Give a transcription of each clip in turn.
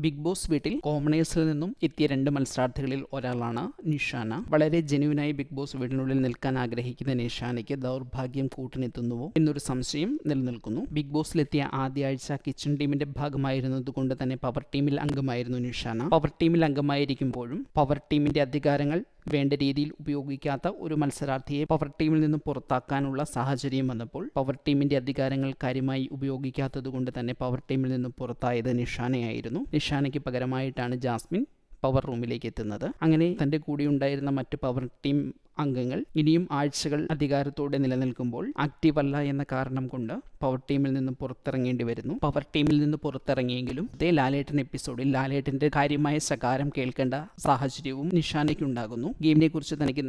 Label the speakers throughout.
Speaker 1: Big boss വീട്ടിൽ കോമണേഴ്സിൽ നിന്നും എത്തിയ 2 മത്സരാർത്ഥികളിൽ ഒരാളാണ് നിഷാന. വളരെ ജെന്യുവിനായി ബിഗ് ബോസ് വീടിനുള്ളിൽ നിൽക്കാൻ ആഗ്രഹിക്കുന്ന നിഷാനയ്ക്ക് ദൗർഭാഗ്യം കൂട്ടിനെത്തുന്നുവോ എന്നൊരു സംശയം നിലനിൽക്കുന്നു. ബിഗ് ബോസിലെത്തിയ ആദ്യ ആഴ്ച കിച്ചൺ ടീമിന്റെ ഭാഗമായിരുന്നതുകൊണ്ട് തന്നെ പവർ ടീമിൽ അംഗമായിരുന്നു നിഷാന. പവർ ടീമിൽ അംഗമായിരിക്കുമ്പോഴും പവർ ടീമിന്റെ അധികാരങ്ങൾ വേണ്ട രീതിയിൽ ഉപയോഗിക്കാത്ത ഒരു മത്സരാർത്ഥിയെ പവർ ടീമിൽ നിന്നും പുറത്താക്കാനുള്ള സാഹചര്യം വന്നപ്പോൾ പവർ ടീമിന്റെ അധികാരങ്ങൾ കാര്യമായി ഉപയോഗിക്കാത്തതുകൊണ്ട് തന്നെ പവർ ടീമിൽ നിന്നും പുറത്തായത് നിഷാനയായിരുന്നു. നിഷാനയ്ക്ക് പകരമായിട്ടാണ് ജാസ്മിൻ പവർ റൂമിലേക്ക് എത്തുന്നത്. അങ്ങനെ തൻ്റെ കൂടെ ഉണ്ടായിരുന്ന മറ്റ് പവർ ടീം അംഗങ്ങൾ ഇനിയും ആഴ്ചകൾ അധികാരത്തോടെ നിലനിൽക്കുമ്പോൾ ആക്റ്റീവ് അല്ല എന്ന കാരണം കൊണ്ട് പവർ ടീമിൽ നിന്ന് പുറത്തിറങ്ങേണ്ടി വരുന്നു. പവർ ടീമിൽ നിന്ന് പുറത്തിറങ്ങിയെങ്കിലും അതേ ലാലേട്ടൻ എപ്പിസോഡിൽ ലാലേട്ടൻ്റെ കാര്യമായ ശകാരം കേൾക്കേണ്ട സാഹചര്യവും നിഷാനയ്ക്ക് ഉണ്ടാകുന്നു. ഗെയിമിനെ കുറിച്ച് തനിക്ക്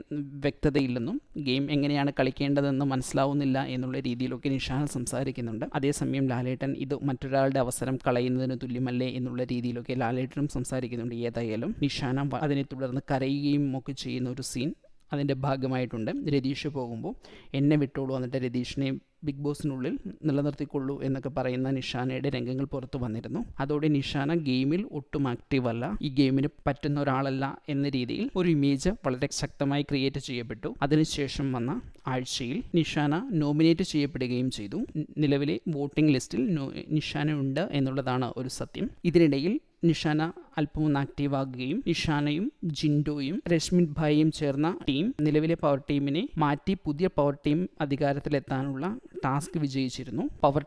Speaker 1: വ്യക്തതയില്ലെന്നും ഗെയിം എങ്ങനെയാണ് കളിക്കേണ്ടതെന്ന് മനസ്സിലാവുന്നില്ല എന്നുള്ള രീതിയിലൊക്കെ നിഷാന സംസാരിക്കുന്നുണ്ട്. അതേസമയം ലാലേട്ടൻ ഇത് മറ്റൊരാളുടെ അവസരം കളയുന്നതിന് തുല്യമല്ലേ എന്നുള്ള രീതിയിലൊക്കെ ലാലേട്ടനും സംസാരിക്കുന്നുണ്ട്. ഏതായാലും നിഷാന അതിനെ തുടർന്ന് കരയുകയും ഒക്കെ ചെയ്യുന്ന ഒരു സീൻ അതിൻ്റെ ഭാഗമായിട്ടുണ്ട്. രതീഷ് പോകുമ്പോൾ എന്നെ വിട്ടോളൂ, എന്നിട്ട് രതീഷിനെ ബിഗ് ബോസിനുള്ളിൽ നിലനിർത്തിക്കൊള്ളൂ എന്നൊക്കെ പറയുന്ന നിഷാനയുടെ രംഗങ്ങൾ പുറത്തു വന്നിരുന്നു. അതോടെ നിഷാന ഗെയിമിൽ ഒട്ടും ആക്റ്റീവ് അല്ല, ഈ ഗെയിമിന് പറ്റുന്ന ഒരാളല്ല എന്ന രീതിയിൽ ഒരു ഇമേജ് വളരെ ശക്തമായി ക്രിയേറ്റ് ചെയ്യപ്പെട്ടു. അതിനുശേഷം വന്ന ആഴ്ചയിൽ നിഷാന നോമിനേറ്റ് ചെയ്യപ്പെടുകയും ചെയ്തു. നിലവിലെ വോട്ടിംഗ് ലിസ്റ്റിൽ നിഷാന ഉണ്ട് എന്നുള്ളതാണ് ഒരു സത്യം. ഇതിനിടയിൽ നിഷാന അല്പമൊന്ന് ആക്റ്റീവ് ആകുകയും നിഷാനയും ജിൻഡോയും രശ്മിൻ ഭായിയും ചേർന്ന ടീം നിലവിലെ പവർ ടീമിനെ മാറ്റി പുതിയ പവർ ടീം അധികാരത്തിലെത്താനുള്ള ടാസ്ക് വിജയിച്ചിരുന്നു. പവർ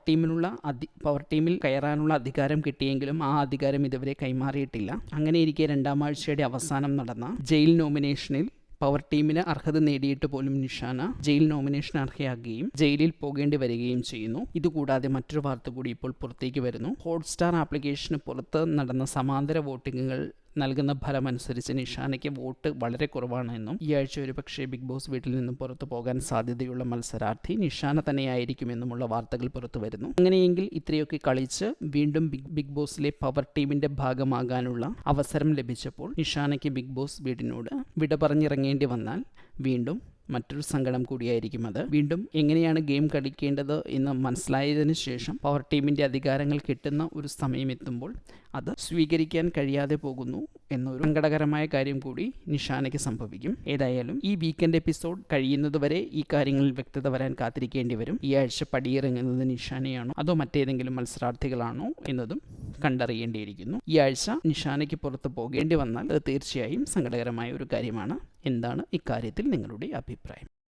Speaker 1: ടീമിൽ കയറാനുള്ള അധികാരം കിട്ടിയെങ്കിലും ആ അധികാരം ഇതുവരെ കൈമാറിയിട്ടില്ല. അങ്ങനെയിരിക്കെ 2ാം ആഴ്ചയുടെ അവസാനം നടന്ന ജയിൽ നോമിനേഷനിൽ പവർ ടീമിന് അർഹത നേടിയിട്ട് പോലും നിഷാന ജയിൽ നോമിനേഷൻ അർഹയാകുകയും ജയിലിൽ പോകേണ്ടി വരികയും ചെയ്യുന്നു. ഇതുകൂടാതെ മറ്റൊരു വാർത്ത കൂടി ഇപ്പോൾ പുറത്തേക്ക് വരുന്നു. ഹോട്ട്സ്റ്റാർ ആപ്ലിക്കേഷന് പുറത്ത് നടന്ന സമാന്തര വോട്ടിങ്ങുകൾ നൽകുന്ന ഫലമനുസരിച്ച് നിഷാനയ്ക്ക് വോട്ട് വളരെ കുറവാണ് എന്നും ഈ ആഴ്ച ഒരു പക്ഷേ ബിഗ് ബോസ് വീട്ടിൽ നിന്നും പുറത്തു പോകാൻ സാധ്യതയുള്ള മത്സരാർത്ഥി നിഷാന തന്നെയായിരിക്കുമെന്നുമുള്ള വാർത്തകൾ പുറത്തു വരുന്നു. അങ്ങനെയെങ്കിൽ ഇത്രയൊക്കെ കളിച്ച് വീണ്ടും ബിഗ് ബോസിലെ പവർ ടീമിന്റെ ഭാഗമാകാനുള്ള അവസരം ലഭിച്ചപ്പോൾ നിഷാനയ്ക്ക് ബിഗ് ബോസ് വീടിനോട് വിട പറഞ്ഞിറങ്ങേണ്ടി വന്നാൽ വീണ്ടും മറ്റൊരു സങ്കടം കൂടിയായിരിക്കും അത്. വീണ്ടും എങ്ങനെയാണ് ഗെയിം കളിക്കേണ്ടത് എന്ന് മനസ്സിലായതിനു ശേഷം പവർ ടീമിൻ്റെ അധികാരങ്ങൾ കിട്ടുന്ന ഒരു സമയമെത്തുമ്പോൾ അത് സ്വീകരിക്കാൻ കഴിയാതെ പോകുന്നു എന്നൊരു സങ്കടകരമായ കാര്യം കൂടി നിഷാനയ്ക്ക് സംഭവിക്കും. ഏതായാലും ഈ വീക്കെൻഡ് എപ്പിസോഡ് കഴിയുന്നതുവരെ ഈ കാര്യങ്ങളിൽ വ്യക്തത വരാൻ കാത്തിരിക്കേണ്ടി വരും. ഈ ആഴ്ച പടിയിറങ്ങുന്നത് നിഷാനയാണോ അതോ മറ്റേതെങ്കിലും മത്സരാർത്ഥികളാണോ എന്നതും കണ്ടറിയേണ്ടിയിരിക്കുന്നു. ഈ ആഴ്ച നിഷാനയ്ക്ക് പുറത്ത് പോകേണ്ടി വന്നാൽ അത് തീർച്ചയായും സങ്കടകരമായ ഒരു കാര്യമാണ്. എന്താണ് ഇക്കാര്യത്തിൽ നിങ്ങളുടെ അഭിപ്രായം?